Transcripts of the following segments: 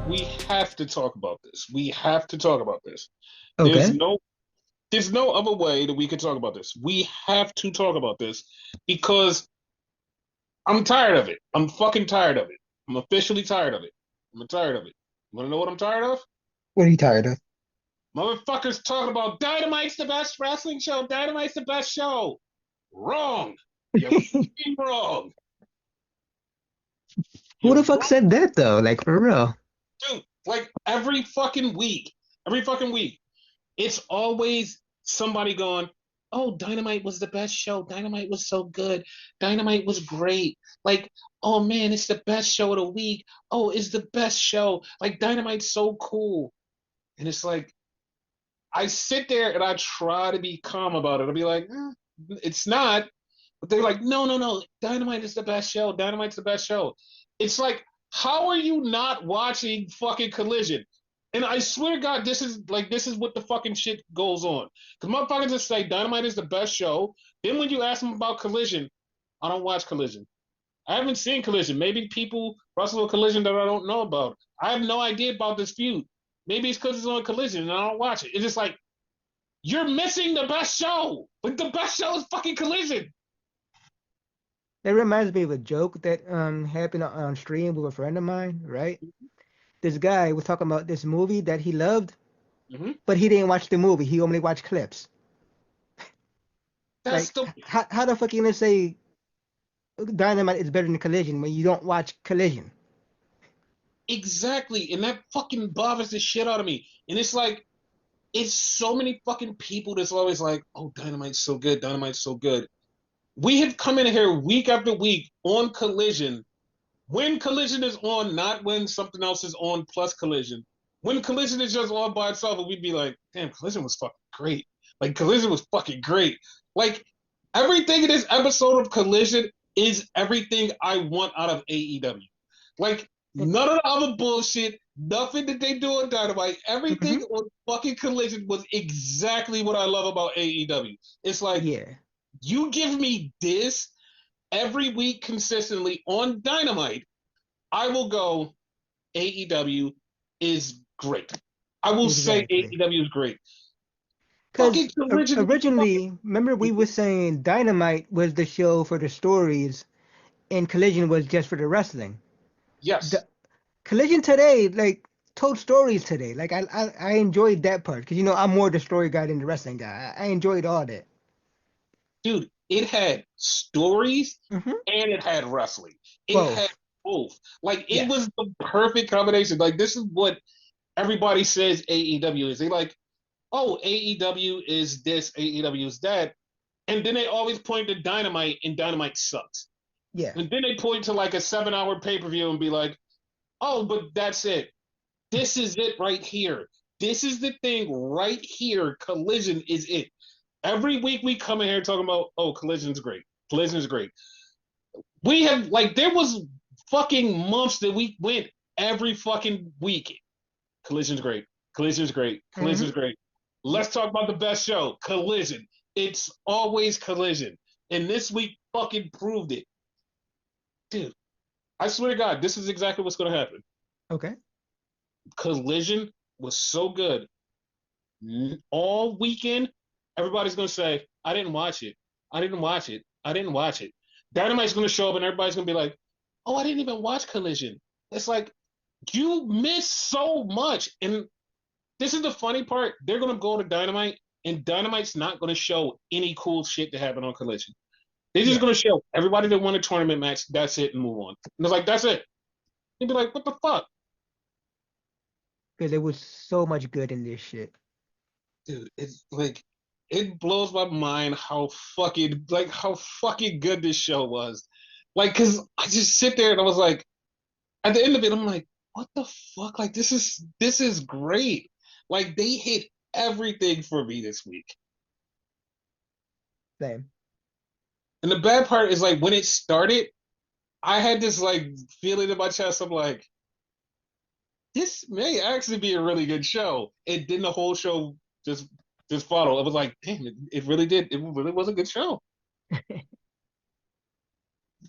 we have to talk about this. We have to talk about this. There's Okay. no there's no other way that we can talk about this. We have to talk about this because I'm tired of it. I'm fucking tired of it. I'm officially tired of it. I'm tired of it. You wanna know what I'm tired of? What are you tired of? Motherfuckers talking about Dynamite's the best wrestling show. Dynamite's the best show. Wrong. You're fucking wrong. Who You're the fuck wrong, said that though? Like for real. dude. Like every fucking week, it's always somebody going, "Oh, Dynamite was the best show. Dynamite was so good. Dynamite was great. Like, oh man, it's the best show of the week. Oh, it's the best show. Like, Dynamite's so cool." And it's like, I sit there and I try to be calm about it. I'll be like, it's not. But they're like, no, no, no. Dynamite is the best show. Dynamite's the best show. It's like, how are you not watching fucking Collision? And I swear to God, this is what the fucking shit goes on. Because motherfuckers just say Dynamite is the best show. Then when you ask them about Collision, I don't watch Collision. I haven't seen Collision. Maybe people wrestle a Collision that I don't know about. I have no idea about this feud. Maybe it's because it's on Collision and I don't watch it. It's just like, you're missing the best show. Like, the best show is fucking Collision. That reminds me of a joke that happened on stream with a friend of mine, right? This guy was talking about this movie that he loved, Mm-hmm. but he didn't watch the movie. He only watched clips. That's Like, the how the fuck you gonna say Dynamite is better than Collision when you don't watch Collision? exactly, and that fucking bothers the shit out of me. And it's like, it's so many fucking people that's always like, "Oh, Dynamite's so good. Dynamite's so good." We have come in here week after week on Collision. When Collision is on, not when something else is on plus Collision. When Collision is just on by itself, and we'd be like, "Damn, Collision was fucking great. Like, Collision was fucking great." Like, everything in this episode of Collision is everything I want out of AEW. Like, none of the other bullshit, nothing that they do on Dynamite, everything Hmm. on fucking Collision was exactly what I love about AEW. It's like, Yeah, you give me this every week consistently on Dynamite, I will go, AEW is great. I will say exactly. AEW is great. Because Fucking Collision was fucking. originally, remember we were saying Dynamite was the show for the stories, and Collision was just for the wrestling. Yes, The Collision today, like told stories today. Like I enjoyed that part because I'm more the story guy than the wrestling guy. I enjoyed all that. dude, it had stories Hmm. and it had wrestling. It had Both. both. Like, it Yes. was the perfect combination. Like, this is what everybody says AEW is. They like, oh, AEW is this, AEW is that. And then they always point to Dynamite, and Dynamite sucks. Yeah. And then they point to like a 7 hour pay per view and be like, oh, but that's it. This is it right here. This is the thing right here. Collision is it. Every week we come in here talking about, oh, Collision's great. Collision's great. We have, like, there was fucking months that we went every fucking week. Collision's great. Collision's great. Collision's Hmm. great. Let's talk about the best show. Collision. It's always Collision. And this week fucking proved it. Dude, I swear to God, this is exactly what's going to happen. Okay. Collision was so good. All weekend, everybody's going to say, I didn't watch it. I didn't watch it. I didn't watch it. Dynamite's going to show up and everybody's going to be like, oh, I didn't even watch Collision. It's like, you missed so much. And this is the funny part. They're going to go to Dynamite, and Dynamite's not going to show any cool shit that happened on Collision. They're just Yeah. going to show everybody that won a tournament match. That's it, and move on. And it's like, that's it. You'd be like, what the fuck? Because there was so much good in this shit. Dude, it's like, it blows my mind how fucking good this show was. Like, cause I just sit there and I was like, at the end of it, I'm like, what the fuck? Like, this is great. Like, they hit everything for me this week. Same. And the bad part is, like, when it started, I had this like feeling in my chest. I'm like, this may actually be a really good show. And then the whole show just just followed. I was like, damn, it really did. It really was a good show.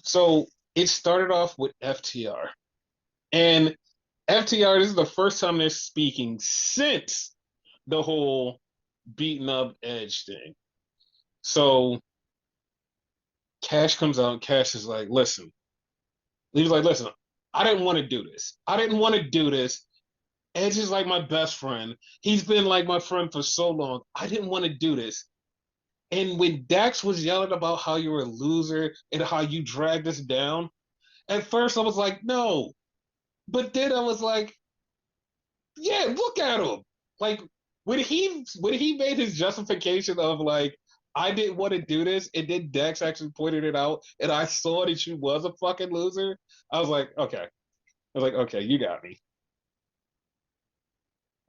So it started off with FTR. And FTR, this is the first time they're speaking since the whole beating up Edge thing. So Cash comes out. Cash is like, listen. He was like, listen, I didn't want to do this. I didn't want to do this. Edge is like my best friend. He's been like my friend for so long. I didn't want to do this. And when Dax was yelling about how you were a loser and how you dragged us down, at first I was like, no. But then I was like, yeah, look at him. Like when he made his justification of like, I didn't want to do this, and then Dex actually pointed it out, and I saw that she was a fucking loser. I was like, okay. I was like, okay, you got me,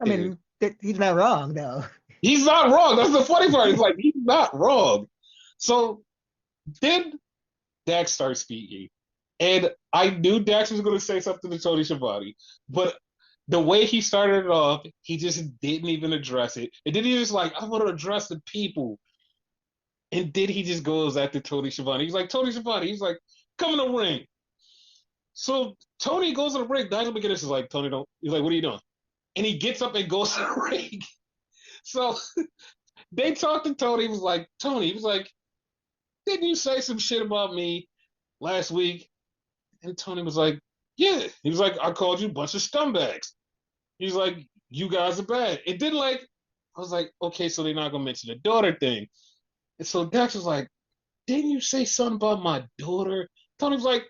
I dude. mean, he's not wrong though. He's not wrong. That's the funny part. It's like he's not wrong. So then Dax starts speaking, and I knew Dax was going to say something to Tony Schiavone, but the way he started it off, he just didn't even address it. And then he was like, I want to address the people. And then he just goes after Tony Schiavone. He's like, Tony Schiavone. He's like, come in the ring. So Tony goes in the ring. Nigel McGuinness is like, Tony, don't. He's like, what are you doing? And he gets up and goes to the ring. So they talked to Tony. He was like, Tony, he was like, didn't you say some shit about me last week? And Tony was like, yeah. He was like, I called you a bunch of scumbags. He's like, you guys are bad. It didn't like, I was like, okay, so they're not going to mention the daughter thing. And so Dax was like, didn't you say something about my daughter? Tony was like,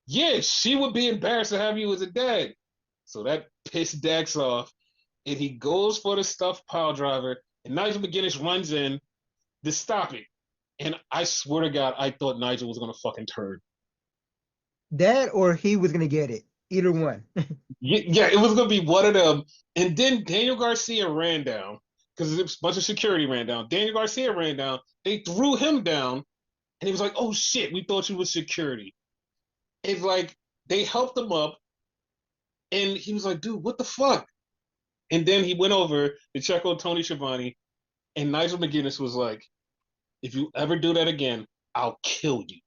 yeah, she would be embarrassed to have you as a dad. So that pissed Dax off. And he goes for the stuffed pile driver. And Nigel McGuinness runs in to stop it. And I swear to God, I thought Nigel was going to fucking turn. That or he was gonna get it. Either one. Yeah, it was going to be one of them. And then Daniel Garcia ran down because a bunch of security ran down. Daniel Garcia ran down. They threw him down. And he was like, oh shit, we thought you was security. It's like they helped him up. And he was like, dude, what the fuck? And then he went over to check on Tony Schiavone. And Nigel McGuinness was like, if you ever do that again, I'll kill you.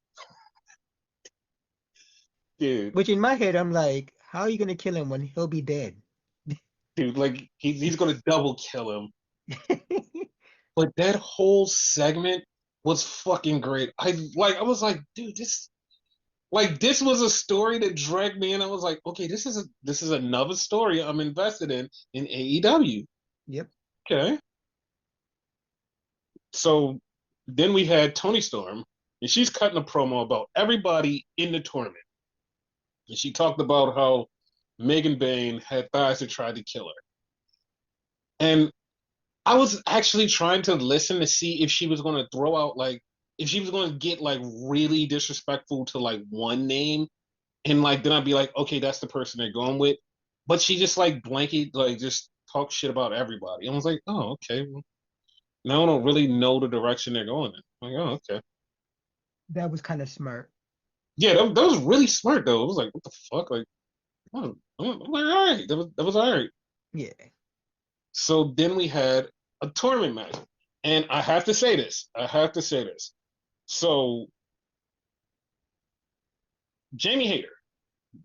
Dude, Which in my head, I'm like, how are you gonna kill him when he'll be dead? dude, like he's gonna double kill him. But that whole segment was fucking great. I was like, dude, this was a story that dragged me in. I was like, okay, this is another story I'm invested in AEW. Yep. Okay. So then we had Tony Storm, and she's cutting a promo about everybody in the tournament. And she talked about how Megan Bain had thighs that tried to kill her. And I was actually trying to listen to see if she was going to throw out, like, if she was going to get, like, really disrespectful to, like, one name. And, like, then I'd be like, okay, that's the person they're going with. But she just, like, blanket, like, just talk shit about everybody. I was like, oh, okay. Well, now I don't really know the direction they're going in. I'm like, oh, okay. That was kind of smart. Yeah, that was really smart, though. It was like, what the fuck? Like, I'm like, all right. That was all right. Yeah. So then we had a tournament match. And I have to say this. I have to say this. So Jamie Hayter.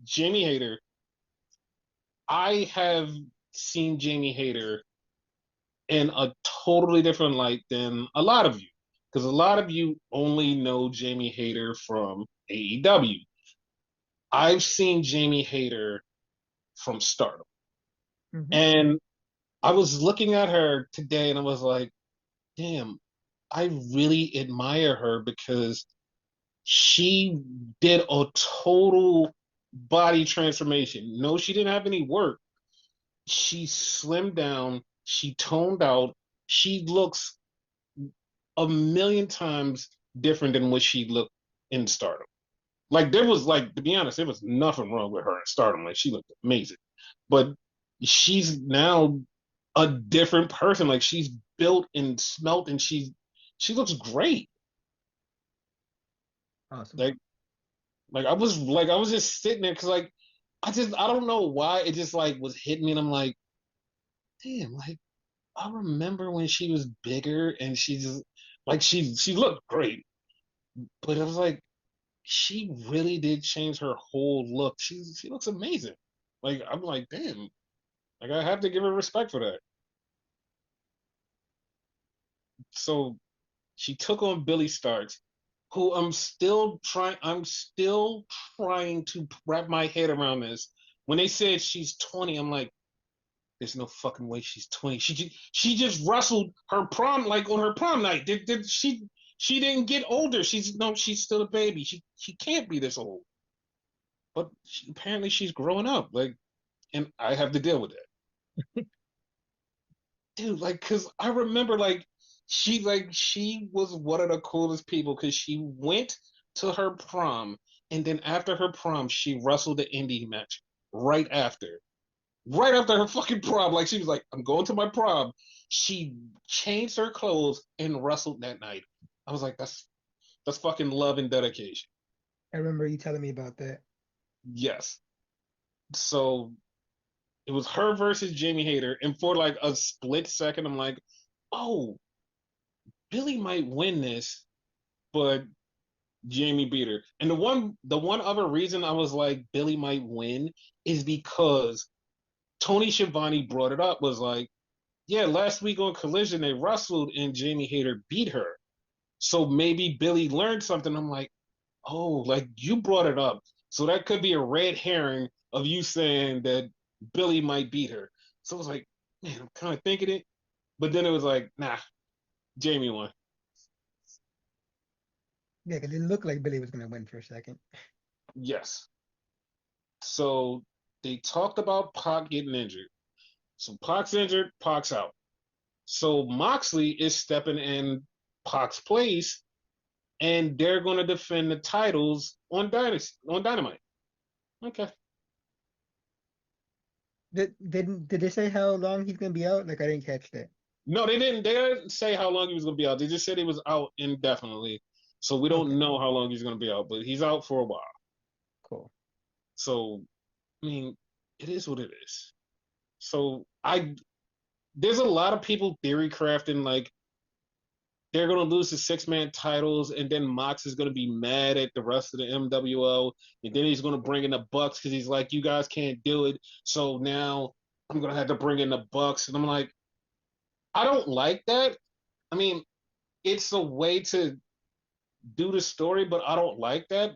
Jamie Hayter. I have seen Jamie Hayter in a totally different light than a lot of you. Because a lot of you only know Jamie Hayter from AEW. I've seen Jamie Hayter from Stardom. Hmm. And I was looking at her today and I was like, damn, I really admire her because she did a total body transformation. No, she didn't have any work. She slimmed down, she toned out, she looks a million times different than what she looked in Stardom. Like there was like, to be honest, there was nothing wrong with her in Stardom. Like she looked amazing. But she's now a different person. Like she's built and smelt and she looks great. Awesome. Like I was just sitting there because like I don't know why it just like was hitting me and I'm like, damn, like I remember when she was bigger and she just like she looked great. But I was like, she really did change her whole look. She looks amazing. Like I'm like, damn, like I have to give her respect for that. So she took on Billy Starks, who I'm still trying to wrap my head around this. When they said she's 20, I'm like, there's no fucking way she's 20. She just wrestled her prom like on her prom night. Did she didn't get older. She's still a baby. She can't be this old. But apparently she's growing up. Like, and I have to deal with that. Dude, like, cause I remember she was one of the coolest people because she went to her prom and then after her prom she wrestled the indie match right after. Right after her fucking prom. Like she was like, I'm going to my prom. She changed her clothes and wrestled that night. I was like, that's fucking love and dedication. I remember you telling me about that. Yes. So it was her versus Jamie Hayter, and for like a split second, I'm like, oh, Billy might win this, but Jamie beat her. And the one other reason I was like Billy might win is because Tony Schiavone brought it up, was like, yeah, last week on Collision they wrestled and Jamie Hayter beat her. So maybe Billy learned something. I'm like, oh, like you brought it up. So that could be a red herring of you saying that Billy might beat her. So I was like, man, I'm kind of thinking it. But then it was like, nah, Jamie won. Yeah, because it looked like Billy was gonna win for a second. Yes. So they talked about Pac getting injured. So Pac's injured, Pac's out. So Moxley is stepping in Pac's place, and they're going to defend the titles on Dynamite. Okay. Did they say how long he's gonna be out? Like I didn't catch that. No, they didn't. They didn't say how long he was going to be out. They just said he was out indefinitely. So we don't Okay, know how long he's going to be out, but he's out for a while. cool. So I mean, it is what it is. So I there's a lot of people theory crafting like they're going to lose the six-man titles, and then Mox is going to be mad at the rest of the MWO, and then he's going to bring in the Bucks because he's like, you guys can't do it. So now I'm going to have to bring in the Bucks, and I'm like, I don't like that. I mean, it's a way to do the story, but I don't like that.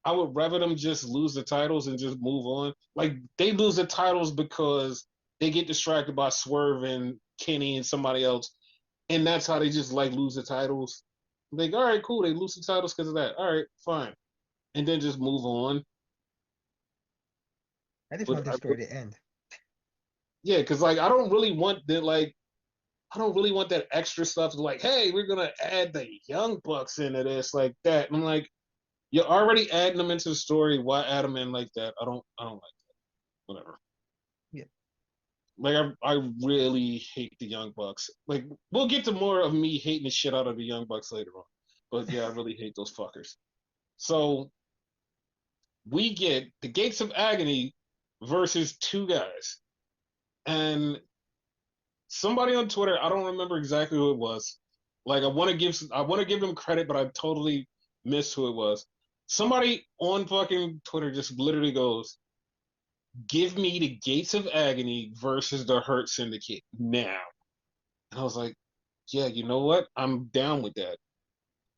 I would rather them just lose the titles and just move on. Like they lose the titles because they get distracted by Swerve and Kenny and somebody else, and that's how they just like lose the titles. Like, all right, cool, they lose the titles because of that. All right, fine, and then just move on. I just But want this story to end. yeah, because like I don't really want that extra stuff. Like, hey, we're gonna add the Young Bucks into this like that. And I'm like, you're already adding them into the story. Why add them in like that? I don't like that. Whatever. Yeah, Like I really hate the Young Bucks. Like we'll get to more of me hating the shit out of the Young Bucks later on. But yeah, I really hate those fuckers. So we get the Gates of Agony versus two guys. And somebody on Twitter, I don't remember exactly who it was. Like I want to give them credit, but I totally missed who it was. Somebody on fucking Twitter just literally goes, "Give me the Gates of Agony versus the Hurt Syndicate now." And I was like, "Yeah, you know what? I'm down with that."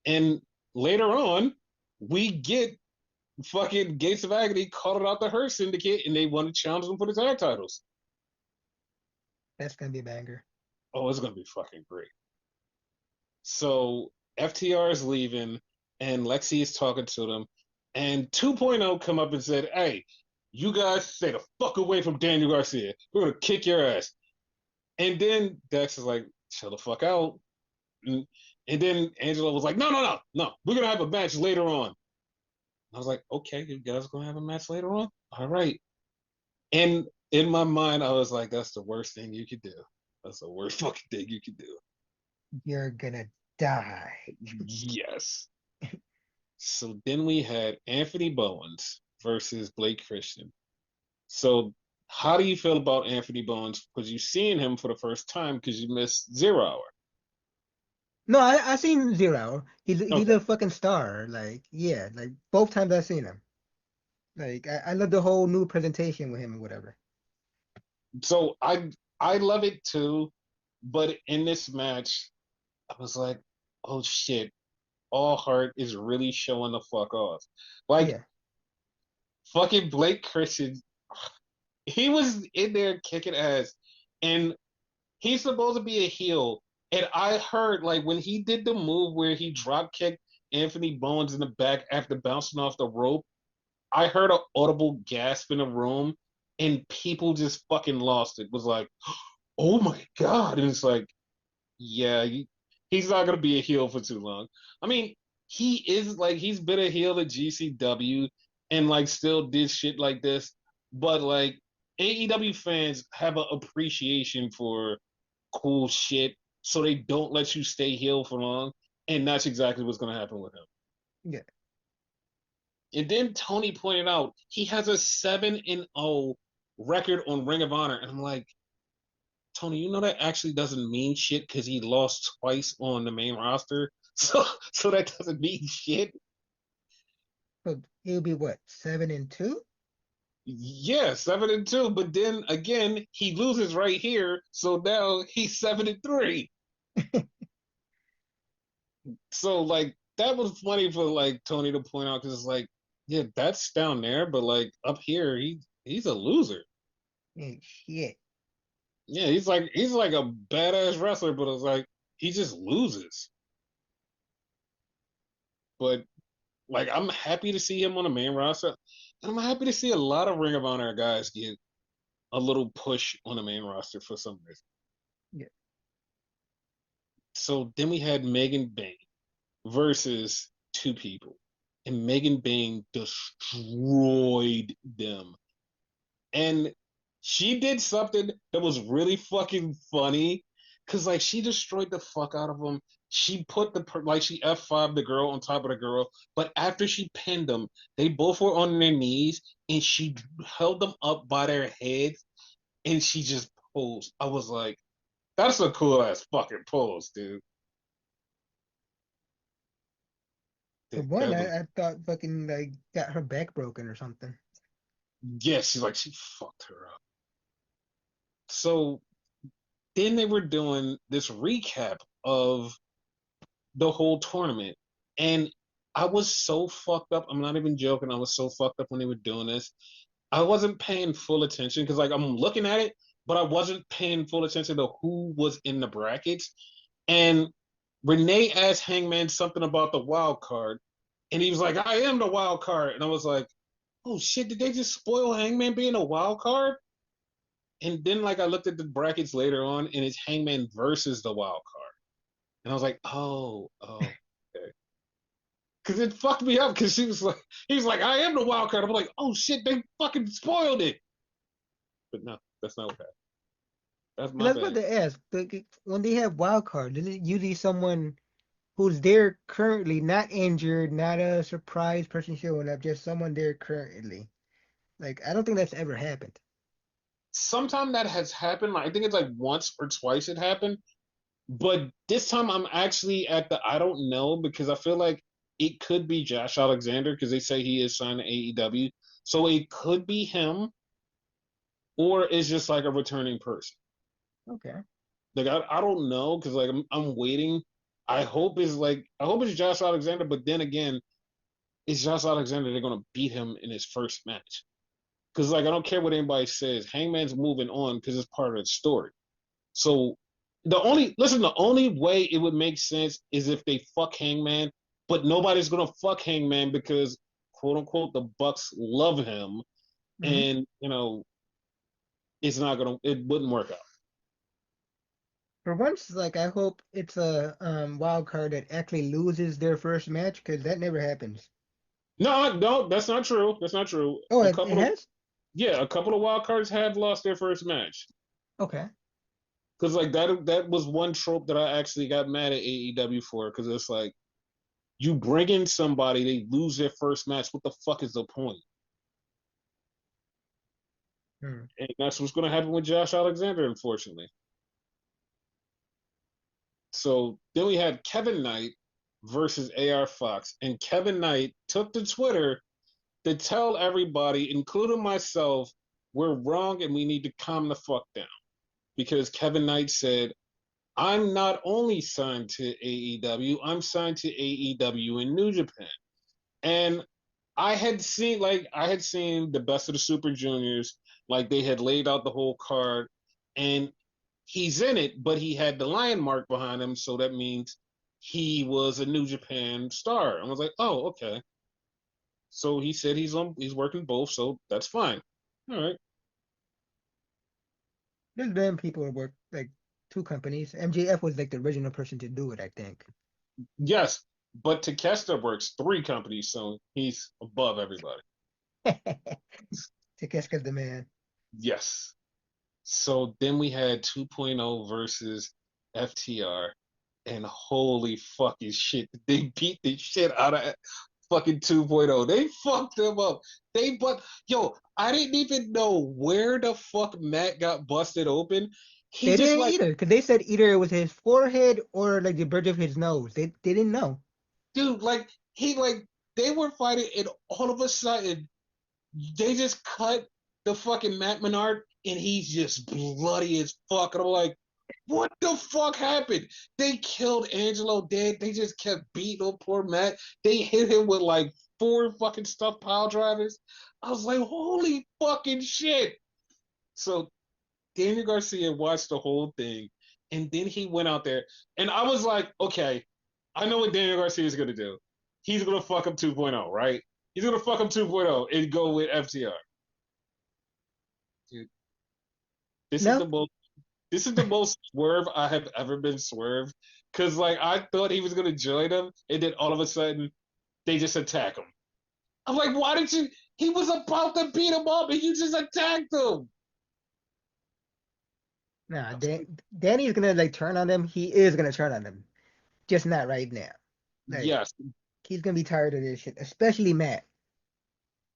And later on, we get fucking Gates of Agony called out the Hurt Syndicate, and they want to challenge them for the tag titles. that's gonna be a banger. Oh, it's gonna be fucking great. So FTR is leaving, and Lexi is talking to them, and 2.0 come up and said, "Hey, you guys stay the fuck away from Daniel Garcia. We're gonna kick your ass." And then Dex is like, "Chill the fuck out." And then Angela was like, "No, no, no, no. We're gonna have a match later on." I was like, "Okay, you guys are gonna have a match later on. All right." And in my mind, I was like, "That's the worst thing you could do. That's the worst fucking thing you could do." You're gonna die. Yes. So then we had Anthony Bowens versus Blake Christian. So how do you feel about Anthony Bowens? Because you've seen him for the first time because you missed Zero Hour. No, I seen Zero. He's Okay. a fucking star. Like yeah, like both times I seen him. Like I love the whole new presentation with him or whatever. So I love it too, but in this match, I was like, oh shit, All Heart is really showing the fuck off. Like Yeah. fucking Blake Christian, he was in there kicking ass, and he's supposed to be a heel. And I heard like when he did the move where he drop kicked Anthony Bowens in the back after bouncing off the rope, I heard an audible gasp in the room, and people just fucking lost it. Was like, oh my god! And it's like, yeah, he's not gonna be a heel for too long. I mean, he is like he's been a heel at GCW and like still did shit like this, but like AEW fans have an appreciation for cool shit, so they don't let you stay heel for long, and that's exactly what's gonna happen with him. Yeah. And then Tony pointed out he has a 7-0 record on Ring of Honor, and I'm like, Tony, you know that actually doesn't mean shit because he lost twice on the main roster. So that doesn't mean shit. So he'll be what, 7-2? Yeah, 7-2. But then again, he loses right here. So now he's 7-3. So like that was funny for like Tony to point out because it's like, yeah, that's down there, but like up here, he's a loser. Ain't shit. Yeah, he's like a badass wrestler, but it's like he just loses. But like I'm happy to see him on the main roster. And I'm happy to see a lot of Ring of Honor guys get a little push on the main roster for some reason. Yeah. So then we had Megan Bain versus two people. And Megan Bain destroyed them. And she did something that was really fucking funny because like she destroyed the fuck out of them. She put the like she F5 the girl on top of the girl, but after she pinned them, they both were on their knees and she held them up by their heads and she just posed. I was like, that's a cool ass fucking pose, dude. The That, one that was I thought fucking like got her back broken or something. yeah, she's like she fucked her up. So then they were doing this recap of the whole tournament. And I was so fucked up. I'm not even joking. I was so fucked up when they were doing this. I wasn't paying full attention because like I'm looking at it, but I wasn't paying full attention to who was in the brackets. And Renee asked Hangman something about the wild card, and he was like, "I am the wild card," and I was like, "Oh shit! Did they just spoil Hangman being a wild card?" And then like I looked at the brackets later on, and it's Hangman versus the wild card, and I was like, "Oh, okay." Because it fucked me up because he was like, I am the wild card. I'm like, oh shit, they fucking spoiled it. But no, that's not what happened. That's And my I was about bad. to ask, when they have wild card, is it usually someone who's there currently, not injured, not a surprise person showing up, just someone there currently? Like I don't think that's ever happened. Sometime that has happened. Like, I think it's like once or twice it happened. But this time I'm actually at the I don't know because I feel like it could be Josh Alexander because they say he is signed to AEW. So it could be him or it's just like a returning person. Okay. Like I don't know because like I'm waiting. I hope it's Josh Alexander, but then again, it's Josh Alexander. They're gonna beat him in his first match. Because like I don't care what anybody says, Hangman's moving on because it's part of the story. So the only way it would make sense is if they fuck Hangman, but nobody's gonna fuck Hangman because quote unquote the Bucks love him, Hmm. and it wouldn't work out. For once, like I hope it's a wild card that actually loses their first match because that never happens. No, that's not true. That's not true. Oh, it has? A couple of wild cards have lost their first match. Okay. Because like that was one trope that I actually got mad at AEW for. Because it's like you bring in somebody, they lose their first match. What the fuck is the point? Hmm. And that's what's going to happen with Josh Alexander, unfortunately. So then we had Kevin Knight versus AR Fox, and Kevin Knight took to Twitter to tell everybody, including myself, we're wrong and we need to calm the fuck down. Because Kevin Knight said, I'm not only signed to AEW, I'm signed to AEW in New Japan. And I had seen the best of the Super Juniors, like they had laid out the whole card, and he's in it, but he had the lion mark behind him, so that means he was a New Japan star. I was like, oh, okay. So he said he's working both, so that's fine. All right. There's been people who work like two companies. MJF was like the original person to do it, I think. Yes, but Takeshita works three companies, so he's above everybody. Takeshita's the man. Yes. So then we had 2.0 versus FTR, and holy fucking shit, they beat the shit out of fucking 2.0. They fucked them up. I didn't even know where the fuck Matt got busted open. He They just didn't like, either, because they said either it was his forehead or like the bridge of his nose. They didn't know. dude, like he like they were fighting, and all of a sudden they just cut the fucking Matt Menard, and he's just bloody as fuck. And I'm like, what the fuck happened? They killed Angelo dead. They just kept beating on poor Matt. They hit him with like four fucking stuffed pile drivers. I was like, holy fucking shit. So Daniel Garcia watched the whole thing, and then he went out there, and I was like, okay, I know what Daniel Garcia is gonna do. He's gonna fuck up 2.0, right? He's gonna fuck up 2.0 and go with FTR. Dude, this is No, the most this is the most swerve I have ever been swerved. Cause like I thought he was gonna join them, and then all of a sudden they just attack him. I'm like, why did you? He was about to beat him up, and you just attacked him. nah. I was like, Danny's gonna like turn on them. He is gonna turn on them, just not right now. Like yes, he's gonna be tired of this shit, especially Matt.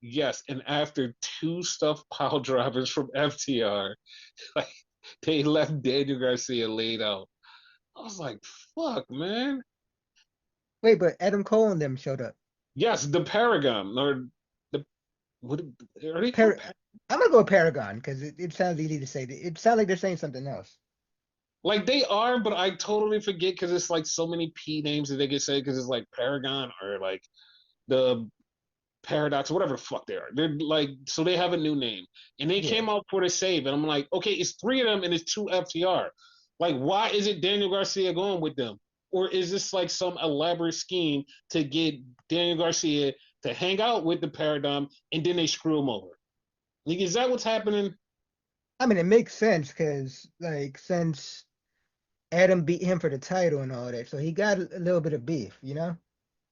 yes. And after two stuffed pile drivers from FTR, like they left Daniel Garcia laid out. I was like, fuck, man. Wait, but Adam Cole and them showed up. Yes, the Paragon or the what are they called? Par- I'm gonna go Paragon because it sounds easy to say. It sounds like they're saying something else. Like they are, but I totally forget because it's like so many P names that they can say because it's like Paragon or like the Paradox, whatever the fuck they are. They're like, so they have a new name, and they Yeah, came out for the save, and I'm like, okay, it's three of them and it's two FTR. Like, why is it Daniel Garcia going with them, or is this like some elaborate scheme to get Daniel Garcia to hang out with the Paradigm and then they screw him over? Like, is that what's happening? I mean it makes sense because like since Adam beat him for the title and all that, so he got a little bit of beef, you know.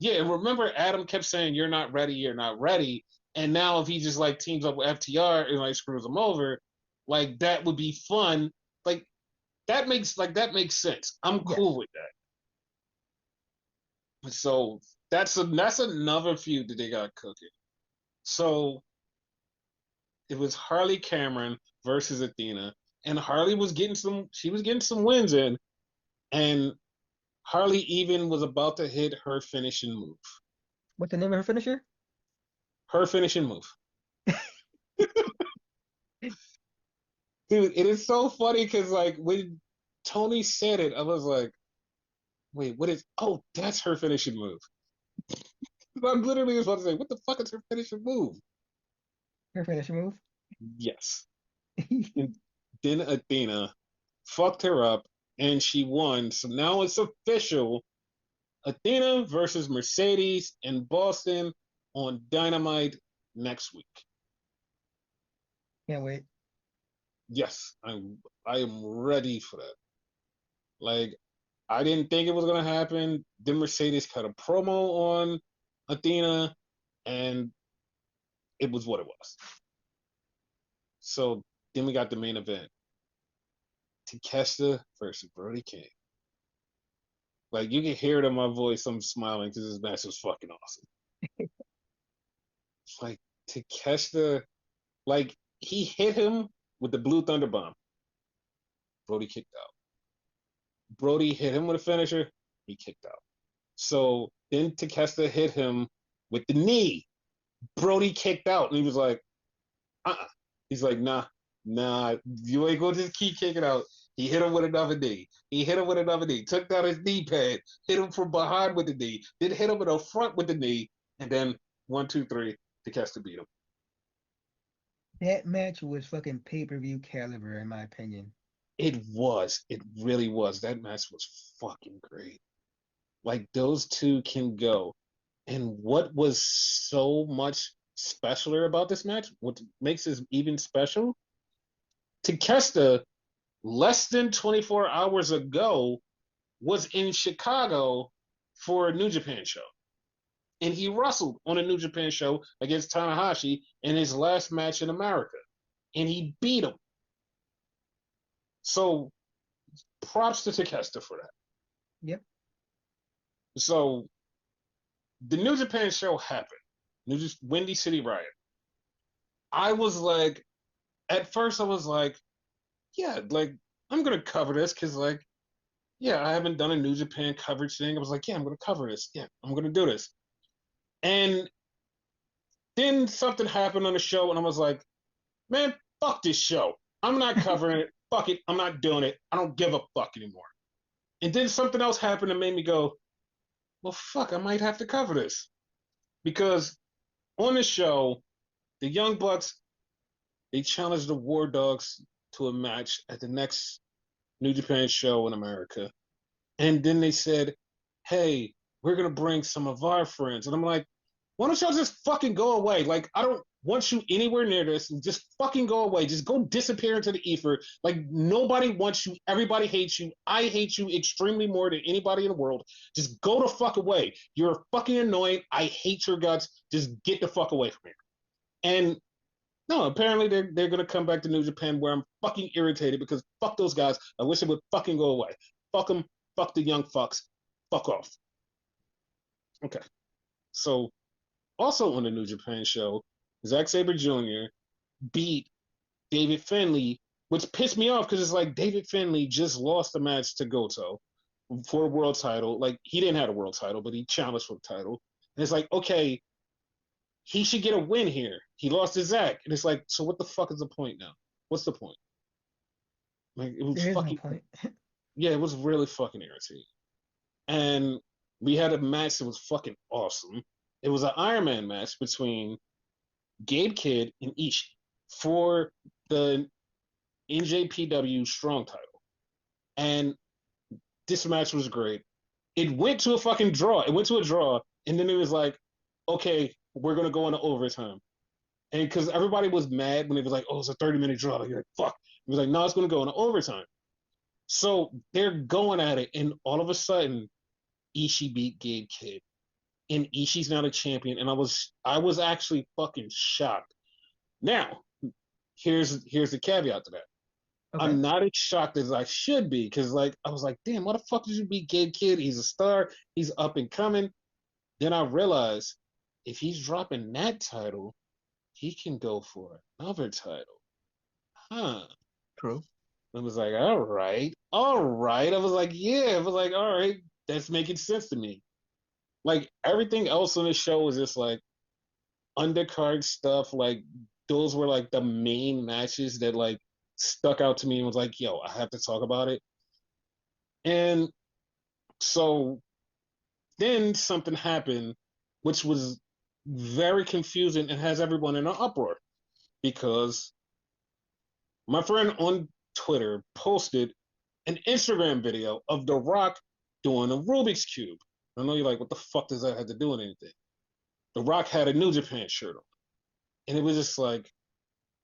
Yeah, and remember Adam kept saying you're not ready. And now if he just like teams up with FTR and like screws him over, like that would be fun. Like that makes sense. I'm Yes. cool with that. So that's another feud that they got cooking. So it was Harley Cameron versus Athena, and Harley was getting some wins in, and Harley even was about to hit her finishing move. What's the name of her finisher? Her finishing move. Dude, it is so funny because like when Tony said it, I was like, wait, what is oh, that's her finishing move. I'm literally about to say, what the fuck is her finishing move? Her finisher move. Yes. And then Athena fucked her up and she won. So now it's official. Athena versus Mercedes in Boston on Dynamite next week. Can't wait. Yes, I am ready for that. Like I didn't think it was gonna happen. Then Mercedes cut a promo on Athena, and it was what it was. So then we got the main event: Takeshita versus Brody King. Like you can hear it in my voice. I'm smiling because this match was fucking awesome. It's like Takeshita, like he hit him with the Blue Thunder Bomb. Brody kicked out. Brody hit him with a finisher. He kicked out. So then Takeshita hit him with the knee. Brody kicked out, and he was like, uh-uh. He's like, nah, you ain't gonna just keep kicking out. He hit him with another knee. He hit him with another knee. Took down his knee pad. Hit him from behind with the knee. Then hit him in the front with the knee. And then 1, 2, 3 to catch the beat him. That match was fucking pay-per-view caliber, in my opinion. It was. It really was. That match was fucking great. Like those two can go. And what was so much specialer about this match, what makes it even special, Takeshita, less than 24 hours ago, was in Chicago for a New Japan show. And he wrestled on a New Japan show against Tanahashi in his last match in America. And he beat him. So props to Takeshita for that. Yep. So the New Japan show happened. Windy City Riot. I was like, at first I was like, yeah, like I'm gonna cover this because like, yeah, I haven't done a New Japan coverage thing. I was like, yeah, I'm gonna cover this. Yeah, I'm gonna do this. And then something happened on the show, and I was like, man, fuck this show. I'm not covering it. Fuck it. I'm not doing it. I don't give a fuck anymore. And then something else happened and made me go, well, fuck, I might have to cover this. Because on the show, the Young Bucks, they challenged the War Dogs to a match at the next New Japan show in America. And then they said, hey, we're going to bring some of our friends. And I'm like, why don't y'all just fucking go away? Like, I don't want you anywhere near this. Just fucking go away. Just go disappear into the ether. Like, nobody wants you. Everybody hates you. I hate you extremely more than anybody in the world. Just go the fuck away. You're fucking annoying. I hate your guts. Just get the fuck away from here. And no, apparently they're gonna come back to New Japan where I'm fucking irritated because fuck those guys. I wish it would fucking go away. Fuck them. Fuck the young fucks. Fuck off. Okay. So also on the New Japan show, Zack Sabre Jr. beat David Finlay, which pissed me off because it's like David Finlay just lost the match to Goto for a world title. Like he didn't have a world title, but he challenged for the title. And it's like, okay, he should get a win here. He lost to Zack. And it's like, so what the fuck is the point now? What's the point? Like it was There is no fucking point. yeah, it was really fucking irritating. And we had a match that was fucking awesome. It was an Iron Man match between Gabe Kidd and Ishii for the NJPW Strong title. And this match was great. It went to a fucking draw. It went to a draw, and then it was like, okay, we're gonna go into overtime. And because everybody was mad when it was like, oh, it's a 30-minute draw. Like, you're like, fuck. It was like, no, it's gonna go into overtime. So they're going at it, and all of a sudden, Ishii beat Gabe Kidd. And Ishii's now the champion. And I was actually fucking shocked. Now, here's the caveat to that. Okay. I'm not as shocked as I should be because like I was like, damn, why the fuck did you beat Gabe Kidd? He's a star. He's up and coming. Then I realized if he's dropping that title, he can go for another title. Huh. True. I was like, all right, all right. I was like, yeah. I was like, all right, that's making sense to me. Like everything else on the show was just like undercard stuff. Like those were like the main matches that like stuck out to me and was like, yo, I have to talk about it. And so then something happened, which was very confusing and has everyone in an uproar because my friend on Twitter posted an Instagram video of The Rock doing a Rubik's Cube. I know you're like, what the fuck does that have to do with anything? The Rock had a New Japan shirt on. And it was just like,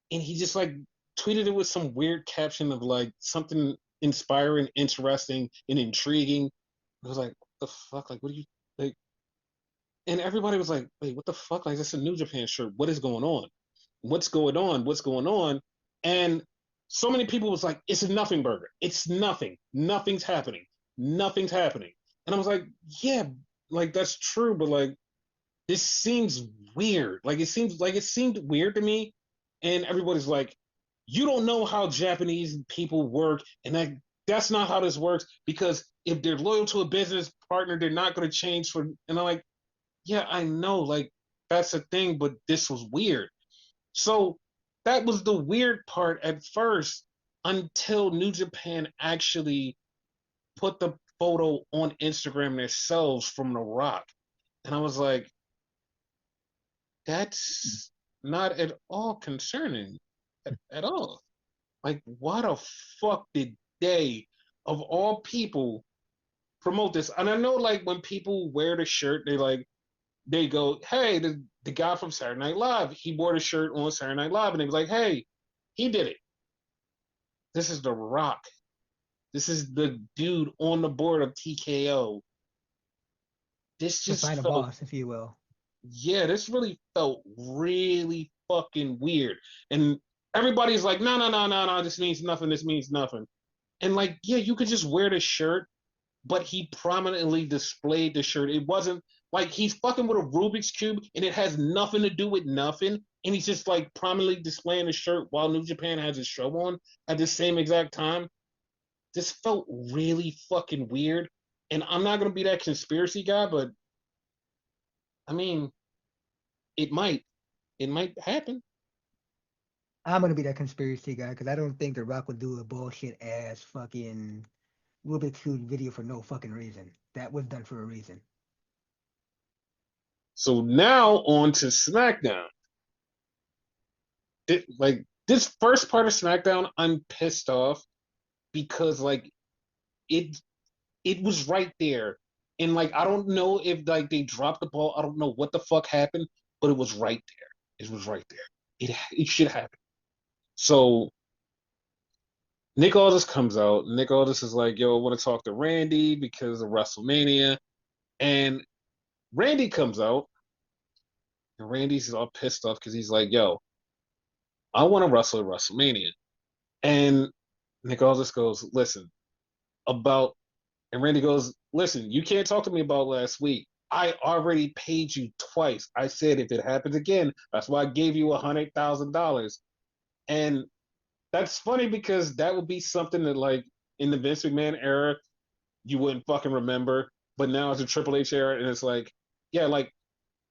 and he just like tweeted it with some weird caption of like something inspiring, interesting, and intriguing. I was like, what the fuck? Like, what do you like? And everybody was like, wait, what the fuck? Like, that's a New Japan shirt. What is going on? What's going on? What's going on? And so many people was like, it's a nothing burger. It's nothing. Nothing's happening. Nothing's happening. And I was like, yeah, like that's true, but like this seems weird. Like it seemed weird to me. And everybody's like, you don't know how Japanese people work, and that's not how this works because if they're loyal to a business partner, they're not going to change for. And I'm like, yeah, I know. Like that's a thing, but this was weird. So that was the weird part at first until New Japan actually put the photo on Instagram themselves from The Rock. And I was like, that's not at all concerning at all. Like, why the fuck did they, of all people, promote this? And I know, like, when people wear the shirt, they go, hey, the guy from Saturday Night Live, he wore the shirt on Saturday Night Live, and they was like, hey, he did it. This is The Rock. This is the dude on the board of TKO. This The just final felt, boss, if you will. yeah, this really felt really fucking weird. And everybody's like, no, no, no, no, no, this means nothing. This means nothing. And like, yeah, you could just wear the shirt, but he prominently displayed the shirt. It wasn't like he's fucking with a Rubik's Cube and it has nothing to do with nothing. And he's just like prominently displaying the shirt while New Japan has his show on at the same exact time. This felt really fucking weird. And I'm not going to be that conspiracy guy, but I mean, it might. It might happen. I'm gonna be that conspiracy guy because I don't think The Rock would do a bullshit ass fucking Rubik's Cube video for no fucking reason. That was done for a reason. So now on to SmackDown. Like this first part of SmackDown, I'm pissed off because like it it was right there. And like I don't know if like they dropped the ball. I don't know what the fuck happened, but it was right there. It was right there. It should happen. So Nick Aldis comes out. Nick Aldis is like, yo, I want to talk to Randy because of WrestleMania. And Randy comes out, and Randy's all pissed off because he's like, yo, I want to wrestle at WrestleMania. And Nick Aldis goes, listen, about, and Randy goes, listen, you can't talk to me about last week. I already paid you twice. I said if it happens again, that's why I gave you $100,000. And that's funny because that would be something that like in the Vince McMahon era you wouldn't fucking remember, but now it's a Triple H era and it's like, yeah, like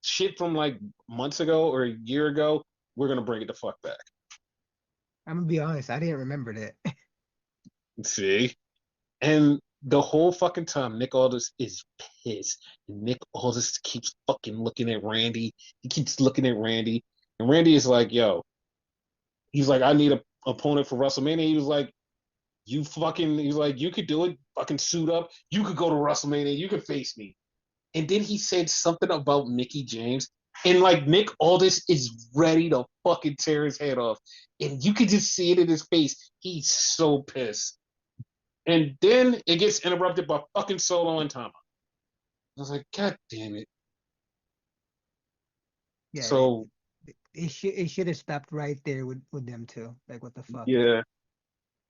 shit from like months ago or a year ago, we're gonna bring it the fuck back. I'm gonna be honest, I didn't remember that. See, and the whole fucking time, Nick Aldis is pissed. And Nick Aldis keeps fucking looking at Randy. He keeps looking at Randy, and Randy is like, yo, he's like, I need a opponent for WrestleMania. He was like, you fucking, he's like, you could do it. Fucking suit up. You could go to WrestleMania. You could face me. And then he said something about Mickey James. And like Nick Aldis is ready to fucking tear his head off. And you can just see it in his face. He's so pissed. And then it gets interrupted by fucking Solo and Tama. I was like, God damn it. Yeah, So it should have stopped right there with them two. Like what the fuck? yeah.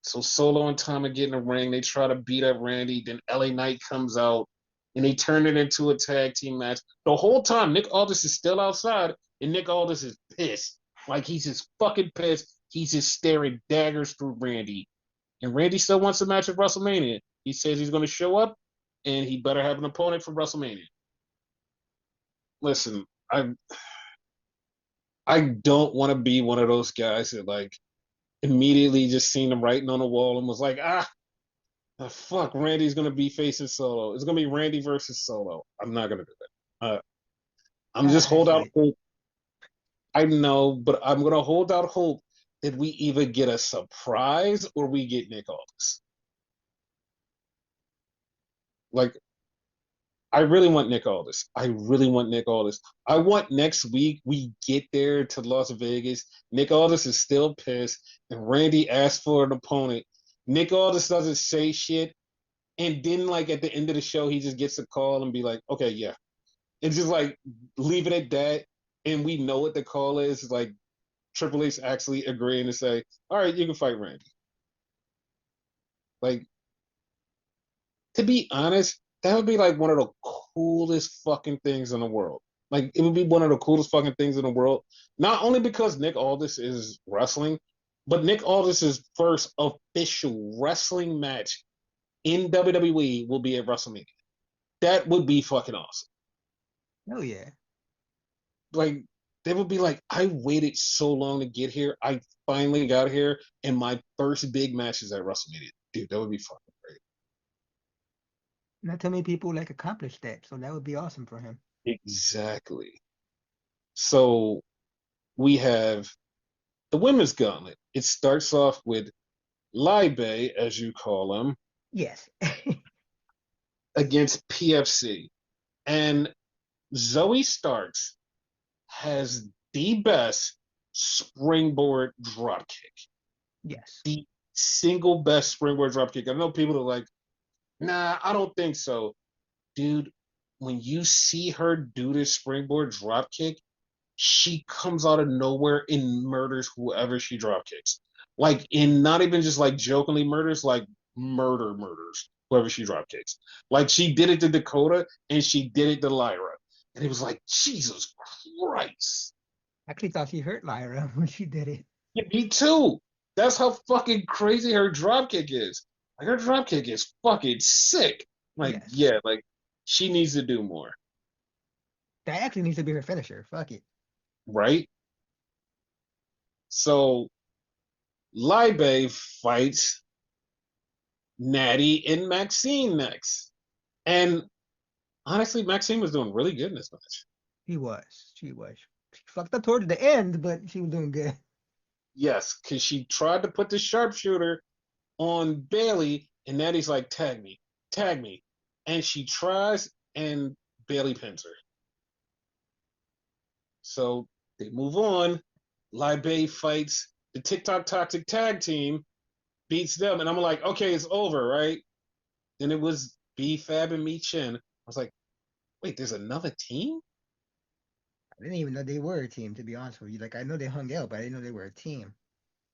So Solo and Tama get in the ring. They try to beat up Randy. Then LA Knight comes out and they turn it into a tag team match. The whole time, Nick Aldis is still outside and Nick Aldis is pissed. Like he's just fucking pissed. He's just staring daggers through Randy. And Randy still wants a match at WrestleMania. He says he's going to show up and he better have an opponent for WrestleMania. Listen, I don't want to be one of those guys that like immediately just seen him writing on the wall and was like, fuck, Randy's gonna be facing Solo. It's gonna be Randy versus Solo. I'm not gonna do that. I'm just hold out Hindsight. hope. I know, but I'm gonna hold out hope that we either get a surprise or we get Nick Aldis. Like, I really want Nick Aldis. I really want Nick Aldis. I want next week we get there to Las Vegas. Nick Aldis is still pissed, and Randy asks for an opponent. Nick Aldis doesn't say shit, and then like at the end of the show, he just gets a call and be like, "Okay, yeah," and just like leave it at that. And we know what the call is. It's like Triple H actually agreeing to say, "All right, you can fight Randy." Like to be honest, that would be like one of the coolest fucking things in the world. Like it would be one of the coolest fucking things in the world. Not only because Nick Aldis is wrestling, but Nick Aldis' first official wrestling match in WWE will be at WrestleMania. That would be fucking awesome. Oh yeah. like they would be like, I waited so long to get here. I finally got here, and my first big match is at WrestleMania. Dude, that would be fucking great. Not too many people like accomplish that, so that would be awesome for him. Exactly. So we have the women's gauntlet. It starts off with Libe, as you call him, Yes. against PFC. And Zoe Starks has the best springboard dropkick. Yes. The single best springboard dropkick. I know people are like, nah, I don't think so. Dude, when you see her do this springboard dropkick, she comes out of nowhere and murders whoever she dropkicks. Like, in not even just like jokingly murders, like murders whoever she dropkicks. Like, she did it to Dakota and she did it to Lyra. And it was like, Jesus Christ. I actually thought she hurt Lyra when she did it. Yeah, me too. That's how fucking crazy her dropkick is. Like, her dropkick is fucking sick. Like, Yes. yeah, like, she needs to do more, That actually needs to be her finisher. Fuck it. right? So, Libe fights Natty and Maxine next. And honestly, Maxine was doing really good in this match. She was. She was. She fucked up towards the end, but she was doing good. Yes, because she tried to put the sharpshooter on Bailey, and Natty's like, tag me, tag me. And she tries, and Bailey pins her. So they move on. Libe fights the TikTok Toxic Tag Team, beats them, and I'm like, okay, it's over, right? Then it was B Fab and Me Chin. I was like, wait, there's another team? I didn't even know they were a team, to be honest with you. Like, I know they hung out, but I didn't know they were a team.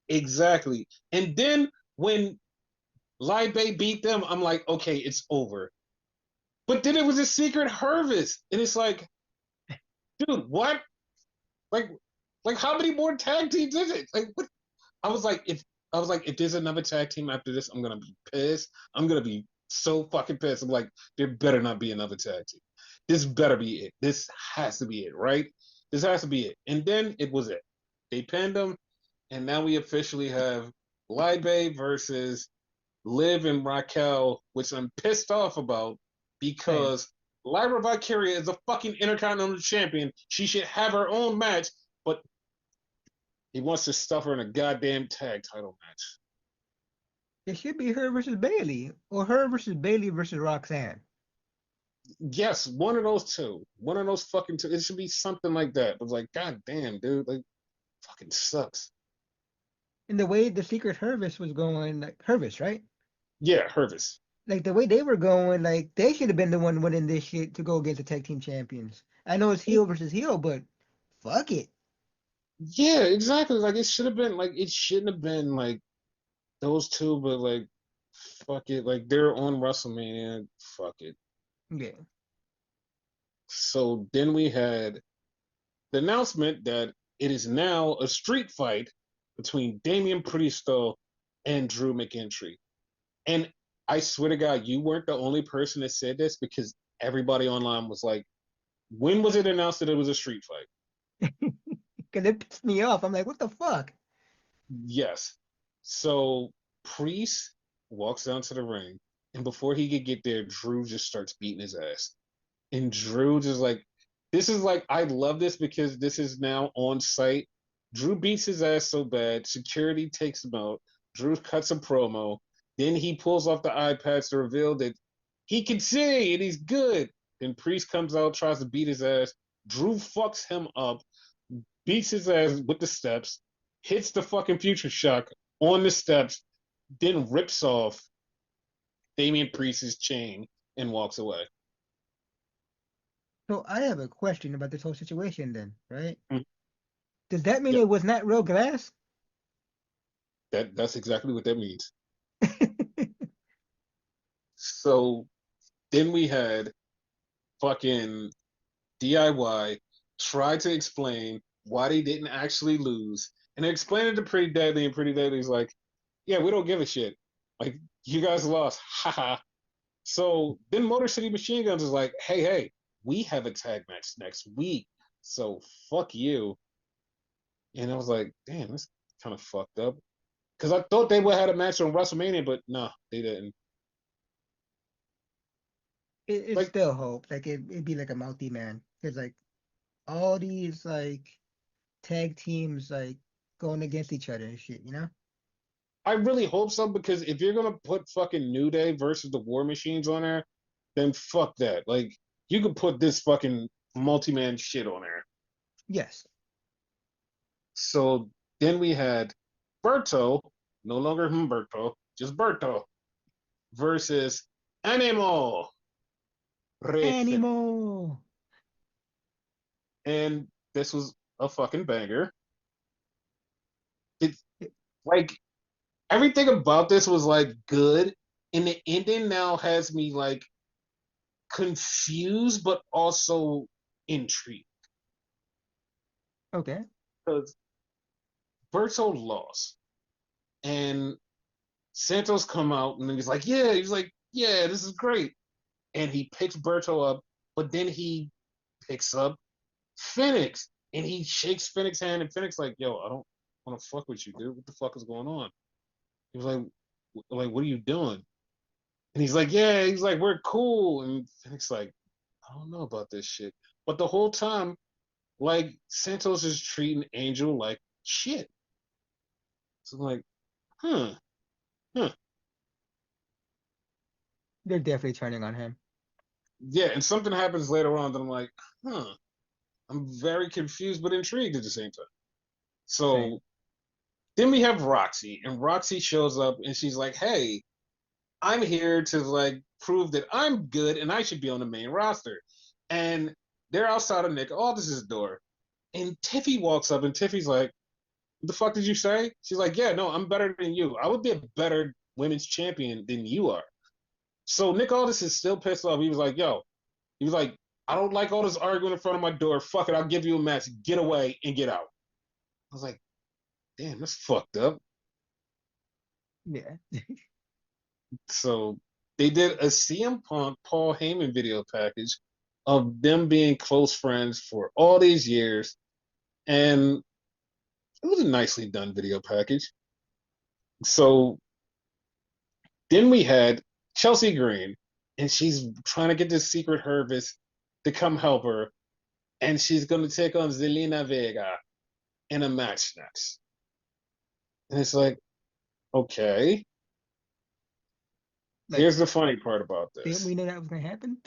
Exactly. And then when Libe beat them, I'm like, okay, it's over. But then it was a secret harvest. And it's like, dude, what? Like, like how many more tag teams is it? Like what? I was like, if there's another tag team after this, I'm gonna be pissed. I'm gonna be so fucking pissed. I'm like, there better not be another tag team. This better be it. This has to be it, right? This has to be it. And then it was it. They pinned them, and now we officially have Libe versus Liv and Raquel, which I'm pissed off about Same. because Lyra Valkyria is a fucking Intercontinental Champion. She should have her own match, but he wants to stuff her in a goddamn tag title match. It should be her versus Bailey, or her versus Bailey versus Roxanne. Yes, one of those two. One of those fucking two. It should be something like that. It was like, god damn, dude, like fucking sucks. And the way the Secret Harvest was going, like Harvest, right? Yeah, Hervis. Like the way they were going, like they should have been the one winning this shit to go against the tag team champions. I know it's heel versus heel, but fuck it. Yeah, exactly. Like it should have been like it shouldn't have been like those two, but like fuck it. Like they're on WrestleMania. Fuck it. Yeah. So then we had the announcement that it is now a street fight between Damian Priestel and Drew McIntyre. And I swear to God, you weren't the only person that said this because everybody online was like, when was it announced that it was a street fight? Because it pissed me off. I'm like, what the fuck? Yes. So Priest walks down to the ring, and before he could get there, Drew just starts beating his ass. And Drew just like, this is like, I love this because this is now on site. Drew beats his ass so bad, security takes him out. Drew cuts a promo. Then he pulls off the iPads to reveal that he can see and he's good. Then Priest comes out, tries to beat his ass. Drew fucks him up, beats his ass with the steps, hits the fucking future shock on the steps, then rips off Damian Priest's chain and walks away. So I have a question about this whole situation then, right? Mm. Does that mean Yeah, it was not real glass? that's exactly what that means. So then we had fucking DIY try to explain why they didn't actually lose. And they explained it to Pretty Deadly, and Pretty Deadly's like, yeah, we don't give a shit. Like, you guys lost. Haha. So then Motor City Machine Guns is like, hey, we have a tag match next week. So fuck you. And I was like, damn, that's kind of fucked up. Because I thought they would have had a match on WrestleMania, but nah, they didn't. It's Like, still hope. Like it'd be like a multi-man. Because like all these like tag teams like going against each other and shit, you know? I really hope so because if you're gonna put fucking New Day versus the War Machines on there, then fuck that. Like, you could put this fucking multi-man shit on there. Yes. So then we had Berto, no longer Humberto, just Berto, versus Animal Racing. Animal. And this was a fucking banger. It's like everything about this was like good. And the ending now has me like confused but also intrigued. Okay. Because Berto lost. And Santos come out and he's like, yeah, this is great. And he picks Berto up, but then he picks up Phoenix and he shakes Phoenix's hand and Phoenix like, yo, I don't want to fuck with you, dude. What the fuck is going on? He was like, what are you doing? And he's like, yeah, he's like, we're cool. And Phoenix like, I don't know about this shit. But the whole time, like, Santos is treating Angel like shit. So I'm like, huh, huh. They're definitely turning on him. Yeah, and something happens later on that I'm like, huh. I'm very confused but intrigued at the same time. Same. So then we have Roxy, and Roxy shows up and she's like, hey, I'm here to like prove that I'm good and I should be on the main roster. And they're outside of Nick Aldis's door. And Tiffy walks up and Tiffy's like, what the fuck did you say? She's like, yeah, no, I'm better than you. I would be a better women's champion than you are. So Nick Aldis is still pissed off. He was like, yo, he was like, I don't like all this arguing in front of my door. Fuck it, I'll give you a match. Get away and get out. I was like, damn, that's fucked up. Yeah. So they did a CM Punk Paul Heyman video package of them being close friends for all these years, and it was a nicely done video package. So then we had Chelsea Green, and she's trying to get this secret herbalist to come help her, and she's going to take on Zelina Vega in a match next. And it's like, okay. Like, Here's the funny part about didn't this. we know that was gonna happen?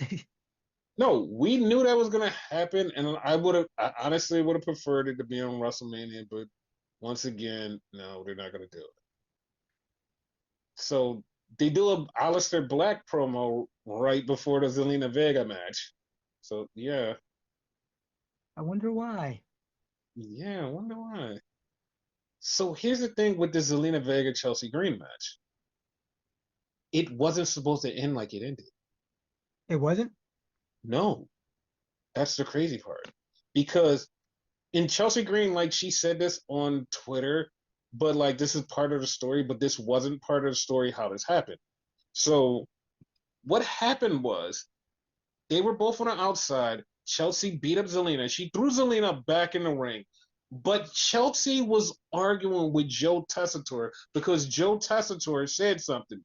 No, we knew that was gonna happen, and I honestly would have preferred it to be on WrestleMania, but once again, no, they're not gonna do it. So they do a Aleister Black promo right before the Zelina Vega match. So I wonder why. yeah, I wonder why. So here's the thing with the Zelina Vega Chelsea Green match. It wasn't supposed to end like it ended. It wasn't? No, that's the crazy part. Because in Chelsea Green, like she said this on Twitter, but like this is part of the story, but this wasn't part of the story how this happened. So what happened was they were both on the outside. Chelsea beat up Zelina. She threw Zelina back in the ring. But Chelsea was arguing with Joe Tessitore because Joe Tessitore said something.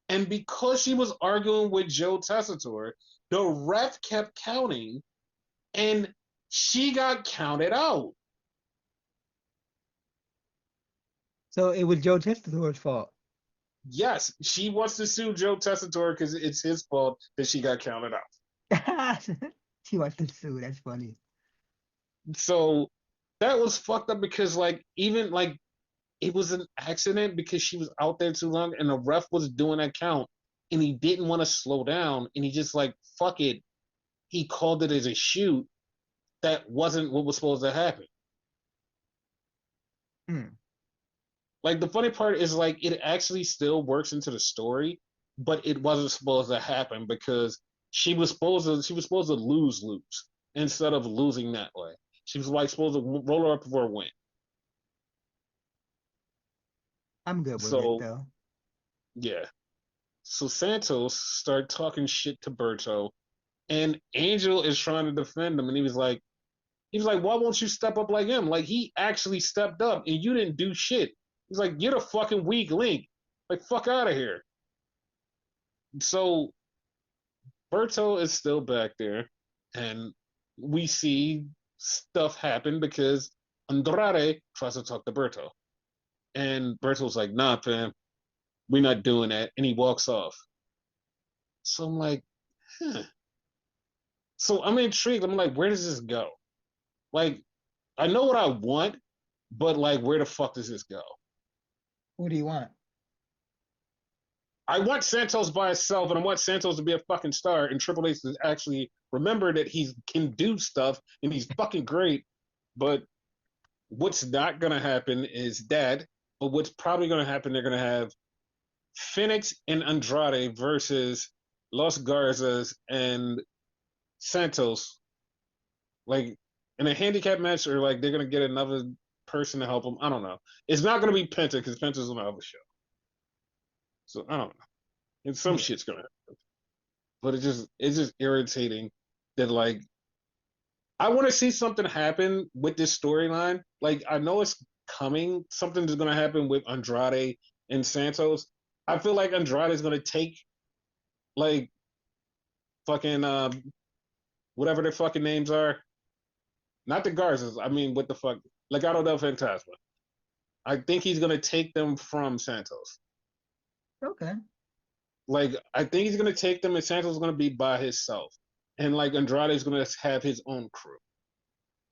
And because she was arguing with Joe Tessitore, the ref kept counting and she got counted out. So it was Joe Testatore's fault. Yes, she wants to sue Joe Tessitore because it's his fault that she got counted out. She wants to sue. That's funny. So that was fucked up because like even like it was an accident because she was out there too long and the ref was doing that count and he didn't want to slow down and he just like fuck it. He called it as a shoot that wasn't what was supposed to happen. Hmm. Like the funny part is like it actually still works into the story, but it wasn't supposed to happen because she was supposed to lose instead of losing that way. She was like supposed to roll her up for a win. I'm good with it So though. yeah. So Santos started talking shit to Berto, and Angel is trying to defend him, and he was like, He's like, why won't you step up like him? Like he actually stepped up and you didn't do shit. He's like, you're the fucking weak link. Like fuck out of here. So Berto is still back there, and we see stuff happen because Andrade tries to talk to Berto, and Berto's like, "Nah, fam, we're not doing that," and he walks off. So I'm like, huh. So I'm intrigued. I'm like, where does this go? Like, I know what I want, but like, where the fuck does this go? Who do you want? I want Santos by himself, and I want Santos to be a fucking star, and Triple H to actually remember that he can do stuff and he's fucking great. But what's not going to happen is that, but what's probably going to happen, they're going to have Phoenix and Andrade versus Los Garzas and Santos, like in a handicap match, or like they're going to get another person to help them. I don't know. It's not going to be Penta because Penta's on the other show. So I don't know. And some Yeah, shit's going to happen. But it's just irritating that like I want to see something happen with this storyline. Like I know it's coming. Something is going to happen with Andrade and Santos. I feel like Andrade is going to take like fucking whatever their fucking names are. Not the Garzas. I mean, what the fuck? Legado del Fantasma. I think he's going to take them from Santos. okay. Like I think he's going to take them, and Santos is going to be by himself, and like Andrade is going to have his own crew.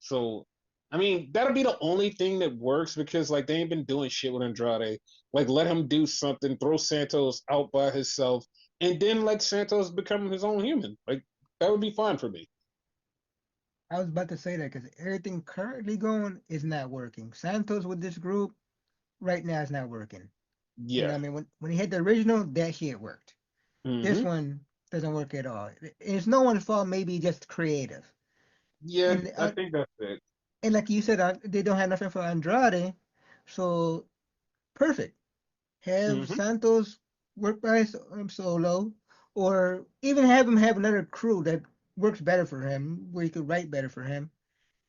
So, I mean, that'll be the only thing that works because like they ain't been doing shit with Andrade. Like, let him do something, throw Santos out by himself, and then let Santos become his own human. Like, that would be fine for me. I was about to say that because everything currently going is not working. Santos with this group right now is not working. You know what Yeah. I mean? When he had the original, that shit worked. This Mm-hmm. one doesn't work at all. It's no one's fault, maybe just creative. Yeah, And I think that's it. and like you said, they don't have nothing for Andrade, so perfect. Have Mm-hmm. Santos work by his solo, or even have him have another crew that works better for him, where he could write better for him,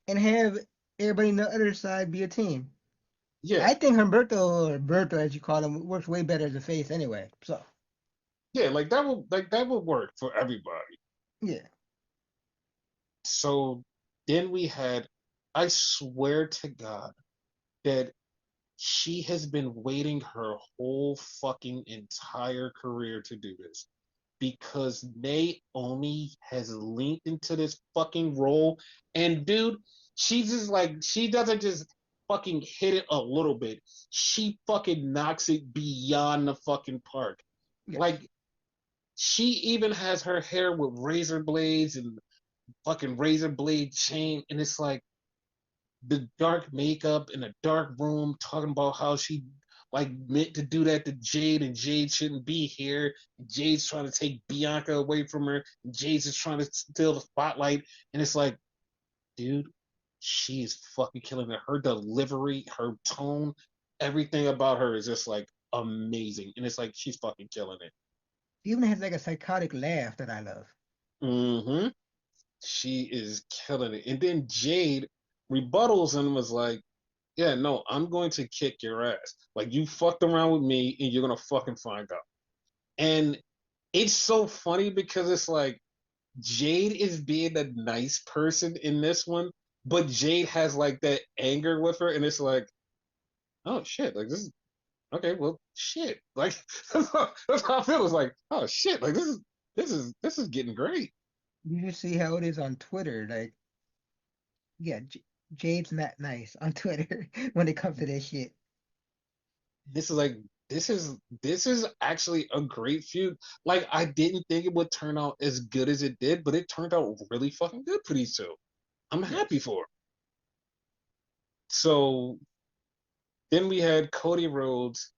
and have everybody on the other side be a team. Yeah. I think Humberto, or Berto as you call him, works way better as a face anyway. So Yeah, like that would work for everybody. yeah, So then we had, I swear to God that she has been waiting her whole fucking entire career to do this because Naomi has leaned into this fucking role. And dude, she's just like, she doesn't just fucking hit it a little bit. She fucking knocks it beyond the fucking park. yes. Like, she even has her hair with razor blades and fucking razor blade chain. And it's like, the dark makeup in a dark room, talking about how she like meant to do that to Jade and Jade shouldn't be here. Jade's trying to take Bianca away from her. And Jade's just trying to steal the spotlight. And it's like, dude, she is fucking killing it. Her delivery, her tone, everything about her is just like amazing. And it's like she's fucking killing it. He even has like a psychotic laugh that I love. Mm-hmm. She is killing it. And then Jade rebuttals and was like, yeah, no, I'm going to kick your ass. Like you fucked around with me and you're gonna fucking find out. And it's so funny because it's like Jade is being a nice person in this one, but Jade has like that anger with her, and it's like, oh shit, like this is okay, well shit. Like that's how I feel. It's like, oh shit, like this is getting great. You just see how it is on Twitter. Like, yeah, Jade's not nice on Twitter when it comes to this shit. This is like this is actually a great feud. Like I didn't think it would turn out as good as it did, but it turned out really fucking good for these two. I'm happy Yes. for it. So then we had Cody Rhodes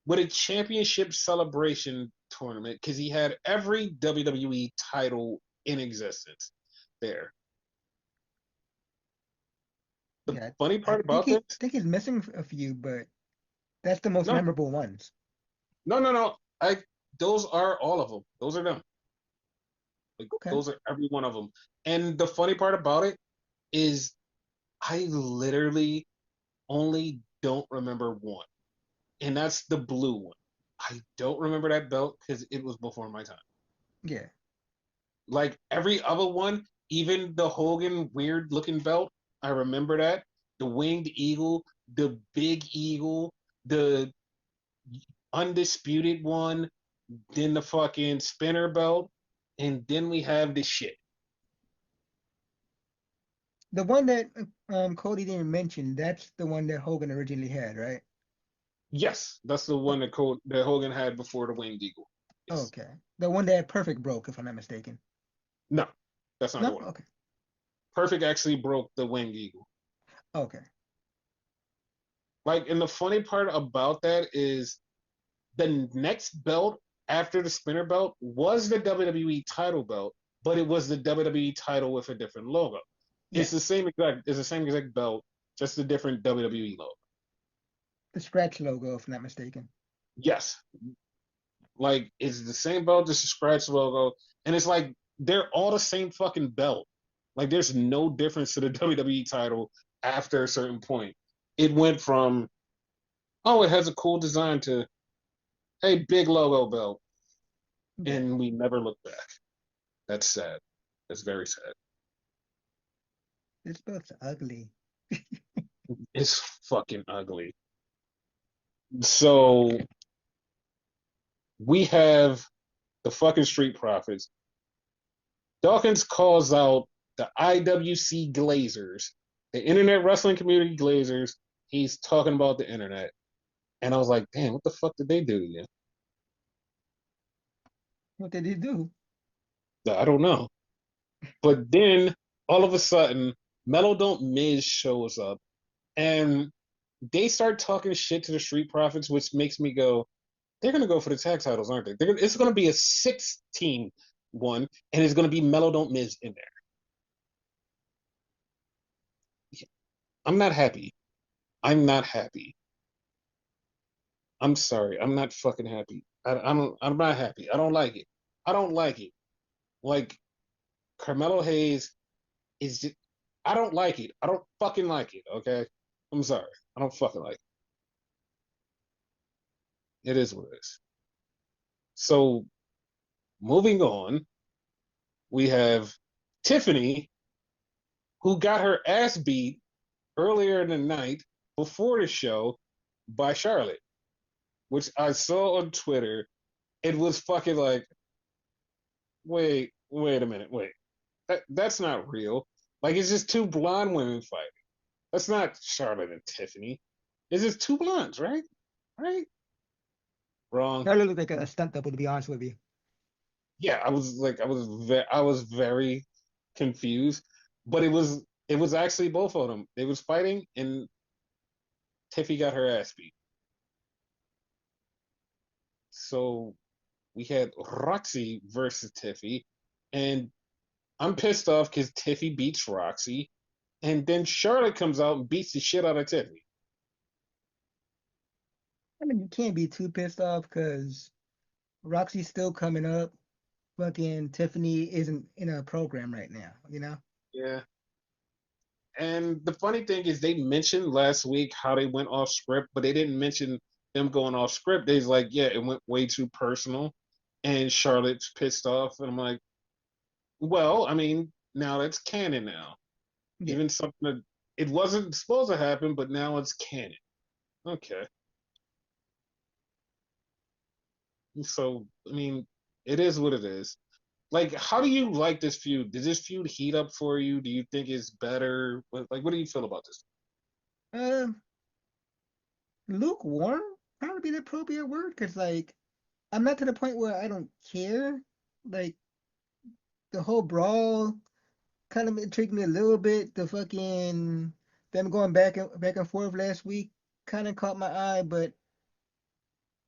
with a championship celebration tournament because he had every WWE title in existence there. The Yeah, funny I part think about this, think he's missing a few, but that's the most no, memorable ones. no. Those are all of them. Those are them. Like Okay. those are every one of them. And the funny part about it, is I literally only don't remember one, and that's the blue one. I don't remember that belt because it was before my time. Yeah. Like every other one, even the Hogan weird looking belt, I remember that. The winged eagle, the big eagle, the undisputed one, then the fucking spinner belt, and then we have this shit. The one that Cody didn't mention, that's the one that Hogan originally had, right? Yes, that's the Oh, one that Hogan had before the winged eagle. Yes. okay. The one that Perfect broke, if I'm not mistaken. No, that's not the No? one. Okay. Perfect actually broke the winged eagle. Okay. Like, and the funny part about that is the next belt after the spinner belt was the WWE title belt, but it was the WWE title with a different logo. Yes. It's the same exact belt, just a different WWE logo. The scratch logo, if I'm not mistaken. Yes, like it's the same belt, just a scratch logo, and it's like they're all the same fucking belt. Like there's no difference to the WWE title after a certain point. It went from oh, it has a cool design to hey, big logo belt, Yeah. and we never look back. That's sad. That's very sad. This belt's ugly. It's fucking ugly. So we have the fucking Street Profits. Dawkins calls out the IWC Glazers, the Internet Wrestling Community Glazers. He's talking about the internet. And I was like, damn, what the fuck did they do to you? What did he do? I don't know. But then all of a sudden, Mellow Don't Miz shows up and they start talking shit to the Street Profits, which makes me go, they're going to go for the tag titles, aren't they? It's going to be a 6-team one, and it's going to be Mellow Don't Miz in there. I'm not happy. I'm not happy. I'm sorry. I'm not fucking happy. I'm not happy. I don't like it. I don't like it. Like Carmelo Hayes is just, I don't like it. I don't fucking like it. Okay. I'm sorry. I don't fucking like it. It is what it is. So moving on, we have Tiffany, who got her ass beat earlier in the night before the show by Charlotte, which I saw on Twitter. It was fucking like, wait a minute, wait. That's not real. Like it's just two blonde women fighting. That's not Charlotte and Tiffany. It's just two blondes, right? Right? Wrong. Charlotte looked like a stunt double, to be honest with you. Yeah, I was very confused, but it was actually both of them. They was fighting, and Tiffy got her ass beat. So we had Roxy versus Tiffy, and I'm pissed off because Tiffy beats Roxy, and then Charlotte comes out and beats the shit out of Tiffy. I mean, you can't be too pissed off because Roxy's still coming up. Fucking Tiffany isn't in a program right now, you know? Yeah. And the funny thing is, they mentioned last week how they went off script, but they didn't mention them going off script. They's like, yeah, it went way too personal, and Charlotte's pissed off, and I'm like, well, I mean, now that's canon now. Yeah. Even something that it wasn't supposed to happen, but now it's canon. Okay, so I mean, it is what it is. Like, how do you like this feud? Does this feud heat up for you? Do you think it's better? What do you feel about this? Um, Lukewarm probably be the appropriate word because, like, I'm not to the point where I don't care. Like, the whole brawl kind of intrigued me a little bit. The fucking them going back and forth last week kind of caught my eye, but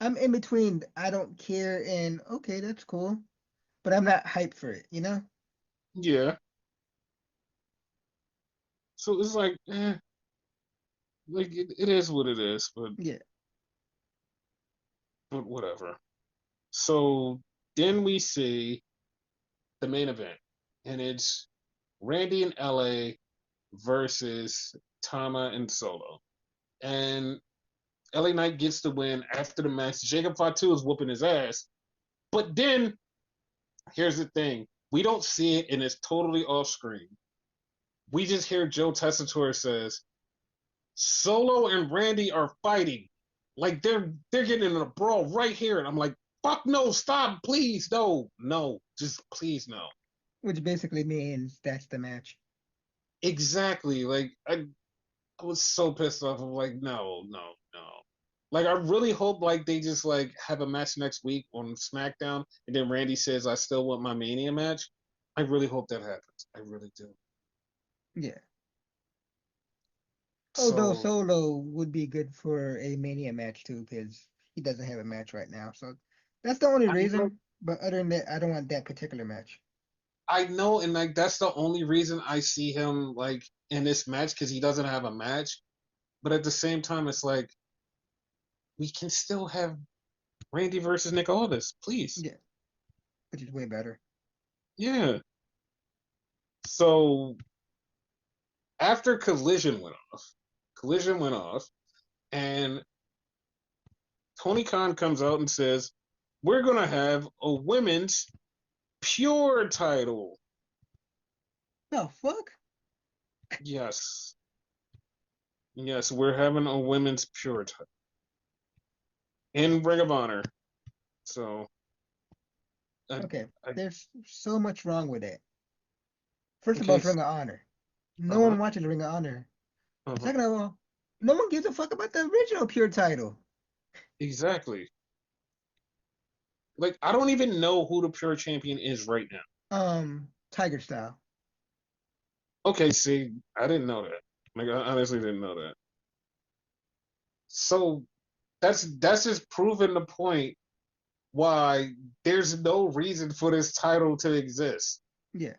I'm in between. I don't care and okay, that's cool, but I'm not hyped for it. You know? Yeah. So it's like, like it is what it is, Yeah. but whatever. So then we see the main event, and it's Randy in LA versus Tama and Solo. And LA Knight gets the win after the match. Jacob Fatu is whooping his ass. But then, here's the thing. We don't see it, and it's totally off screen. We just hear Joe Tessitore says, Solo and Randy are fighting. Like they're getting in a brawl right here. And I'm like, fuck no, stop, please, no, just please no. Which basically means that's the match. Exactly. Like I was so pissed off. I'm like, no, no, no. Like I really hope like they just like have a match next week on SmackDown, and then Randy says I still want my Mania match. I really hope that happens. I really do. Yeah. Although So Solo would be good for a Mania match too, because he doesn't have a match right now. So that's the only I know, reason. But other than that, I don't want that particular match. I know, and like that's the only reason I see him like in this match because he doesn't have a match. But at the same time, it's like we can still have Randy versus Nick Aldis, please. Yeah, which is way better. Yeah. So after Collision went off, and Tony Khan comes out and says, "We're gonna have a women's pure title." The fuck? Yes, yes, we're having a women's pure title in Ring of Honor. So, I, Okay, I there's so much wrong with it. First of all, okay, it's Ring of Honor. uh No huh, one watches Ring of Honor. uh huh, Second of all, no one gives a fuck about the original pure title. exactly. Like I don't even know who the pure champion is right now. Tiger Style. Okay, see, I didn't know that. Like I honestly didn't know that. So that's just proving the point why there's no reason for this title to exist. Yeah.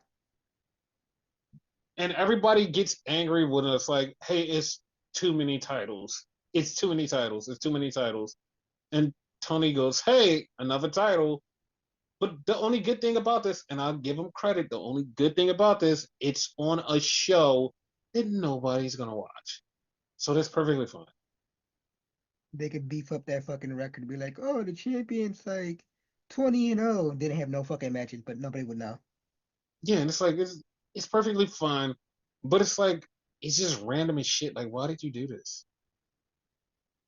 And everybody gets angry when it's like, hey, it's too many titles. It's too many titles. It's too many titles. And Tony goes, hey, another title. But the only good thing about this, and I'll give him credit, the only good thing about this, it's on a show that nobody's gonna watch. So that's perfectly fine. They could beef up that fucking record, be like, oh, the champion's like 20-0. Didn't have no fucking matches, but nobody would know. Yeah, and it's like it's perfectly fine. But it's like it's just random as shit. Like, why did you do this?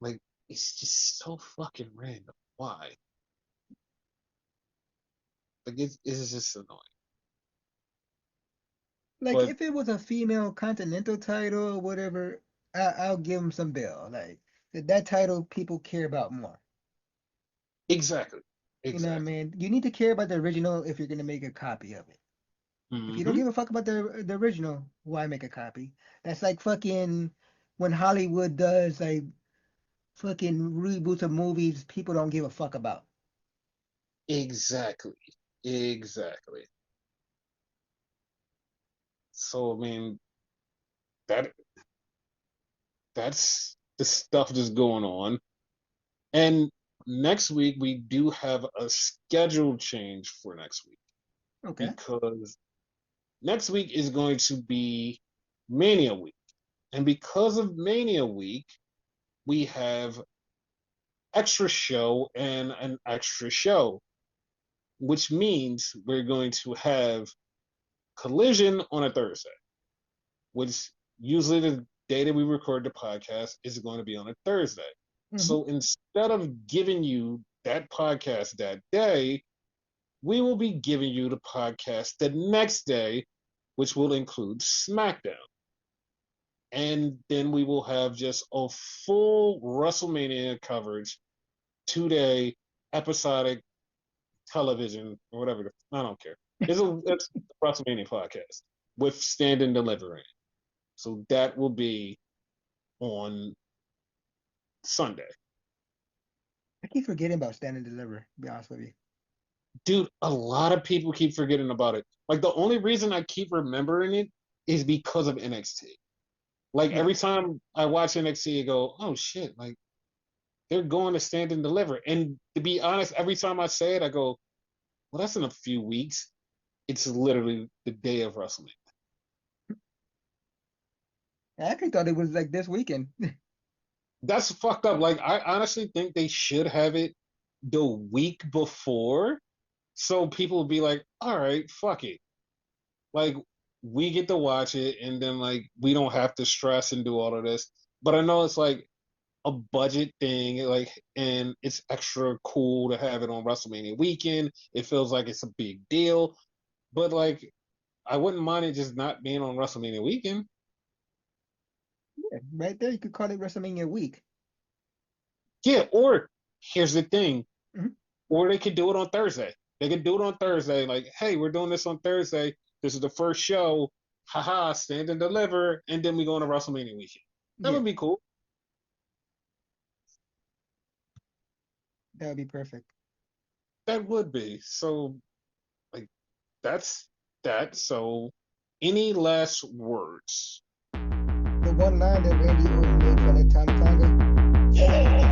Like, it's just so fucking random. Why? Like, it's just annoying. Like, But if it was a female continental title or whatever, I'll give them some bill. Like, that title people care about more. exactly, You know what I exactly. mean? You need to care about the original if you're gonna make a copy of it. If you don't Mm-hmm. give a fuck about the original, why make a copy? That's like fucking when Hollywood does like fucking reboots of movies people don't give a fuck about. Exactly, exactly. So I mean, that that's the stuff that's going on. And next week we do have a schedule change for next week Okay. because next week is going to be Mania week. And because of Mania week, we have extra show and an extra show, which means we're going to have Collision on a Thursday, which usually the day that we record the podcast is going to be on a Thursday. Hmm. So instead of giving you that podcast that day, we will be giving you the podcast the next day, which will include SmackDown. And then we will have just a full WrestleMania coverage, 2 day episodic television or whatever. I don't care. It's a WrestleMania podcast with stand and delivery. So that will be on Sunday. I keep forgetting about Stand and Deliver, to be honest with you. Dude, a lot of people keep forgetting about it. Like the only reason I keep remembering it is because of NXT. Like Yeah. every time I watch NXT, I go, oh shit, like they're going to stand and deliver. And to be honest, every time I say it, I go, well, that's in a few weeks. It's literally the day of WrestleMania. I actually thought it was like this weekend. That's fucked up. Like, I honestly think they should have it the week before, so people will be like, all right, fuck it. Like, we get to watch it, and then like we don't have to stress and do all of this. But I know it's like a budget thing, like, and it's extra cool to have it on WrestleMania weekend. It feels like it's a big deal, but like, I wouldn't mind it just not being on WrestleMania weekend. Yeah, right there, you could call it WrestleMania week. Yeah, or here's the thing, Mhm. or they could do it on Thursday. They could do it on Thursday, like, hey, we're doing this on Thursday. This is the first show. Haha, stand and deliver, and then we go on to WrestleMania weekend. That Yeah, would be cool. that would be perfect. That would be. So, like, that's that. So, any last words? The one line that Randy Orton made fun of Tommy Tonga.